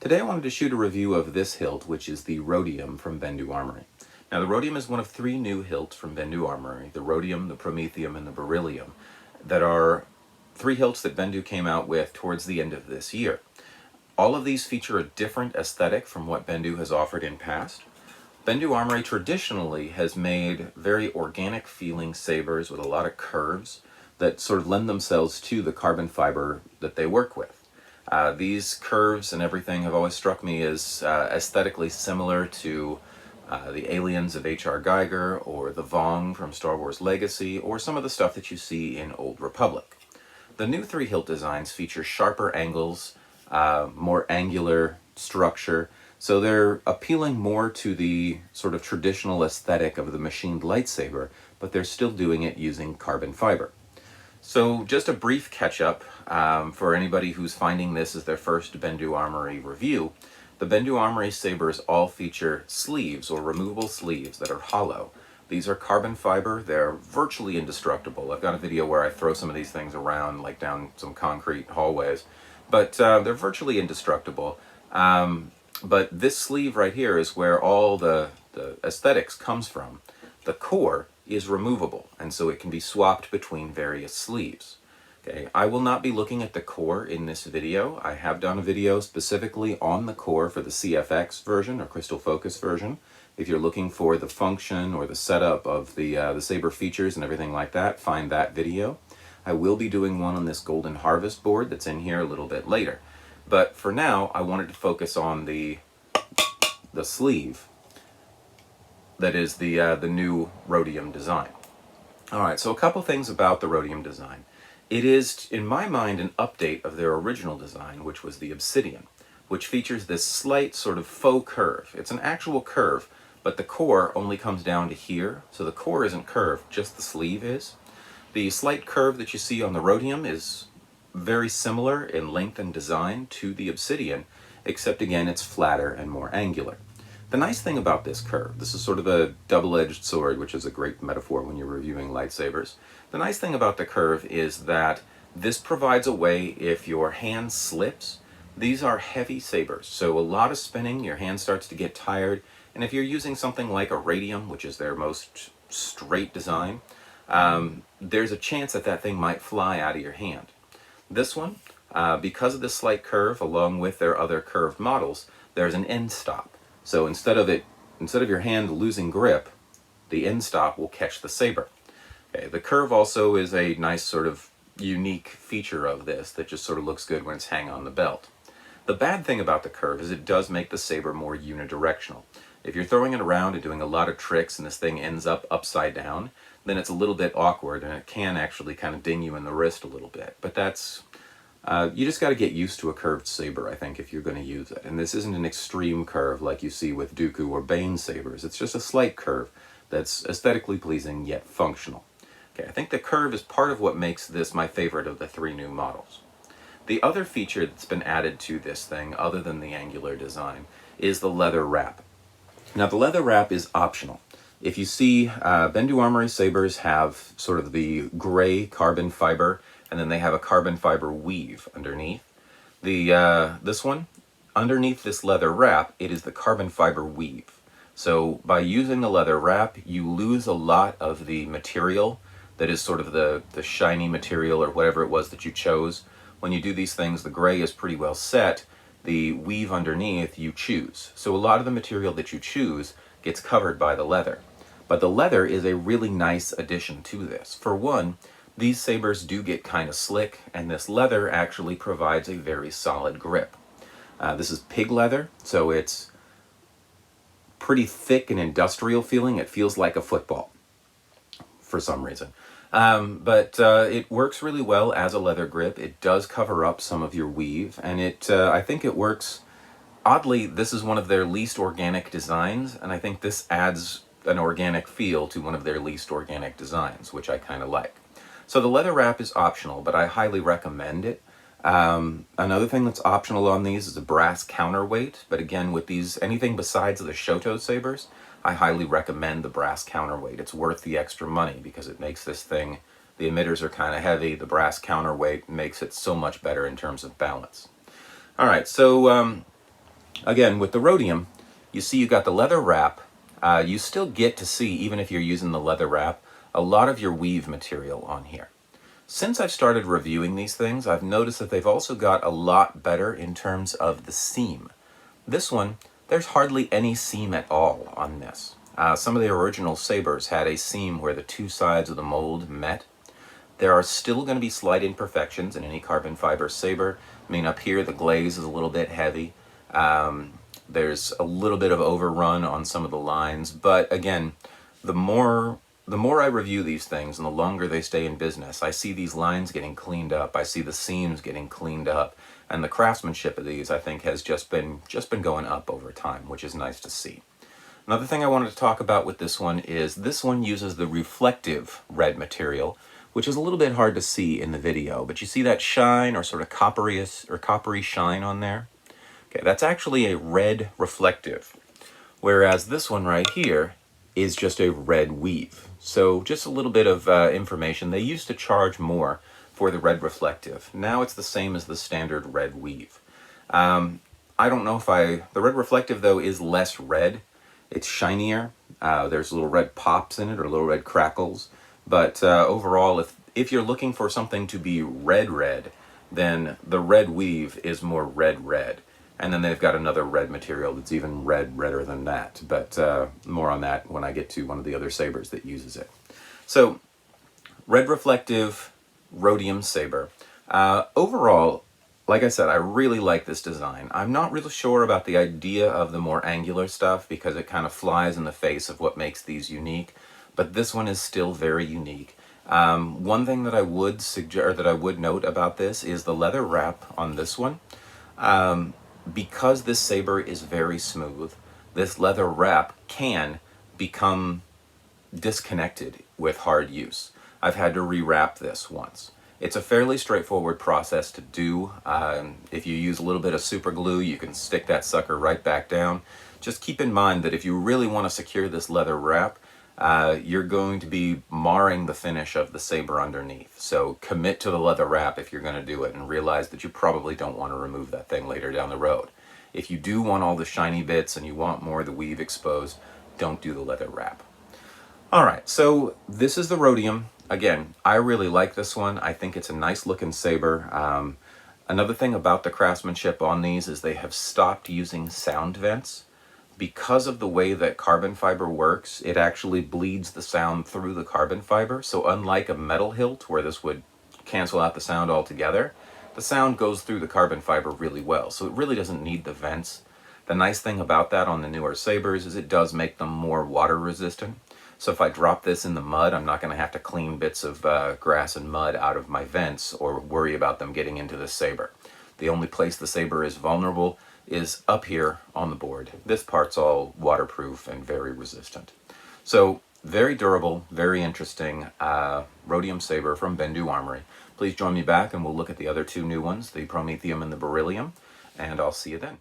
Today I wanted to shoot a review of this hilt, which is the Rhodium from Bendu Armory. Now the Rhodium is one of 3 new hilts from Bendu Armory, the Rhodium, the Promethium, and the Beryllium, that are 3 hilts that Bendu came out with towards the end of this year. All of these feature a different aesthetic from what Bendu has offered in past. Bendu Armory traditionally has made very organic feeling sabers with a lot of curves that sort of lend themselves to the carbon fiber that they work with. These curves and everything have always struck me as aesthetically similar to the aliens of H.R. Geiger or the Vong from Star Wars Legacy or some of the stuff that you see in Old Republic. The new 3 hilt designs feature sharper angles, more angular structure, so they're appealing more to the sort of traditional aesthetic of the machined lightsaber, but they're still doing it using carbon fiber. So just a brief catch-up for anybody who's finding this as their first Bendu Armory review. The Bendu Armory sabers all feature sleeves or removable sleeves that are hollow. These are carbon fiber. They're virtually indestructible. I've got a video where I throw some of these things around, like down some concrete hallways, but they're virtually indestructible. But this sleeve right here is where all the aesthetics comes from. The core is removable, and so it can be swapped between various sleeves. Okay, I will not be looking at the core in this video. I have done a video specifically on the core for the CFX version or Crystal Focus version. If you're looking for the function or the setup of the Saber features and everything like that, find that video. I will be doing one on this Golden Harvest board that's in here a little bit later. But for now, I wanted to focus on the sleeve that is the new Rhodium design. Alright, so a couple things about the Rhodium design. It is, in my mind, an update of their original design, which was the Obsidian, which features this slight sort of faux curve. It's an actual curve, but the core only comes down to here, so the core isn't curved, just the sleeve is. The slight curve that you see on the Rhodium is very similar in length and design to the Obsidian, except again it's flatter and more angular. The nice thing about this curve, this is sort of a double-edged sword, which is a great metaphor when you're reviewing lightsabers. The nice thing about the curve is that this provides a way if your hand slips. These are heavy sabers, so a lot of spinning, your hand starts to get tired, and if you're using something like a Rhodium, which is their most straight design, there's a chance that that thing might fly out of your hand. This one, because of this slight curve, along with their other curved models, there's an end stop. So instead of your hand losing grip, the end stop will catch the saber. Okay, the curve also is a nice sort of unique feature of this that just sort of looks good when it's hanging on the belt. The bad thing about the curve is it does make the saber more unidirectional. If you're throwing it around and doing a lot of tricks and this thing ends up upside down, then it's a little bit awkward and it can actually kind of ding you in the wrist a little bit. But that's, you just got to get used to a curved saber, I think, if you're going to use it. And this isn't an extreme curve like you see with Dooku or Bane sabers. It's just a slight curve that's aesthetically pleasing yet functional. Okay, I think the curve is part of what makes this my favorite of the 3 new models. The other feature that's been added to this thing, other than the angular design, is the leather wrap. Now the leather wrap is optional. If you see, Bendu Armory sabers have sort of the gray carbon fiber, and then they have a carbon fiber weave underneath. This one, underneath this leather wrap, it is the carbon fiber weave. So by using the leather wrap, you lose a lot of the material that is sort of the shiny material or whatever it was that you chose. When you do these things, the gray is pretty well set. The weave underneath you choose. So a lot of the material that you choose gets covered by the leather. But the leather is a really nice addition to this. For one, these sabers do get kind of slick, and this leather actually provides a very solid grip. This is pig leather, so it's pretty thick and industrial feeling. It feels like a football for some reason. But it works really well as a leather grip. It does cover up some of your weave, and I think it works. Oddly, this is one of their least organic designs, and I think this adds an organic feel to one of their least organic designs, which I kind of like. So the leather wrap is optional, but I highly recommend it. Another thing that's optional on these is a brass counterweight, but again, with these, anything besides the Shoto sabers, I highly recommend the brass counterweight. It's worth the extra money because it makes this thing, the emitters are kind of heavy, the brass counterweight makes it so much better in terms of balance. Alright, so Again, with the Rhodium, you see you got the leather wrap. You still get to see, even if you're using the leather wrap, a lot of your weave material on here. Since I've started reviewing these things, I've noticed that they've also got a lot better in terms of the seam. This one, there's hardly any seam at all on this. Some of the original Sabers had a seam where the two sides of the mold met. There are still going to be slight imperfections in any carbon fiber Saber. I mean, up here the glaze is a little bit heavy. There's a little bit of overrun on some of the lines, but again, the more I review these things and the longer they stay in business, I see these lines getting cleaned up, I see the seams getting cleaned up, and the craftsmanship of these, I think, has just been going up over time, which is nice to see. Another thing I wanted to talk about with this one is this one uses the reflective red material, which is a little bit hard to see in the video, but you see that shine or sort of coppery shine on there? Okay, that's actually a red reflective, whereas this one right here is just a red weave. So just a little bit of information. They used to charge more for the red reflective. Now it's the same as the standard red weave. I don't know if the red reflective though is less red. It's shinier. There's little red pops in it or little red crackles. But overall, if you're looking for something to be red, then the red weave is more red. And then they've got another red material that's even redder than that. But more on that when I get to one of the other Sabers that uses it. So, red reflective Rhodium Saber. Overall, like I said, I really like this design. I'm not really sure about the idea of the more angular stuff because it kind of flies in the face of what makes these unique. But this one is still very unique. One thing that I would note about this is the leather wrap on this one. Because this Saber is very smooth, this leather wrap can become disconnected with hard use. I've had to rewrap this once. It's a fairly straightforward process to do. If you use a little bit of super glue, you can stick that sucker right back down. Just keep in mind that if you really want to secure this leather wrap, you're going to be marring the finish of the Saber underneath. So commit to the leather wrap if you're going to do it and realize that you probably don't want to remove that thing later down the road. If you do want all the shiny bits and you want more of the weave exposed, don't do the leather wrap. Alright, so this is the Rhodium. Again, I really like this one. I think it's a nice looking Saber. Another thing about the craftsmanship on these is they have stopped using sound vents. Because of the way that carbon fiber works, it actually bleeds the sound through the carbon fiber. So unlike a metal hilt where this would cancel out the sound altogether, the sound goes through the carbon fiber really well. So it really doesn't need the vents. The nice thing about that on the newer Sabers is it does make them more water resistant. So if I drop this in the mud, I'm not going to have to clean bits of grass and mud out of my vents or worry about them getting into the Saber. The only place the Saber is vulnerable is up here on the board. This part's all waterproof and very resistant. So very durable, very interesting Rhodium Saber from Bendu Armory. Please join me back and we'll look at the other two new ones, the Promethium and the Beryllium, and I'll see you then.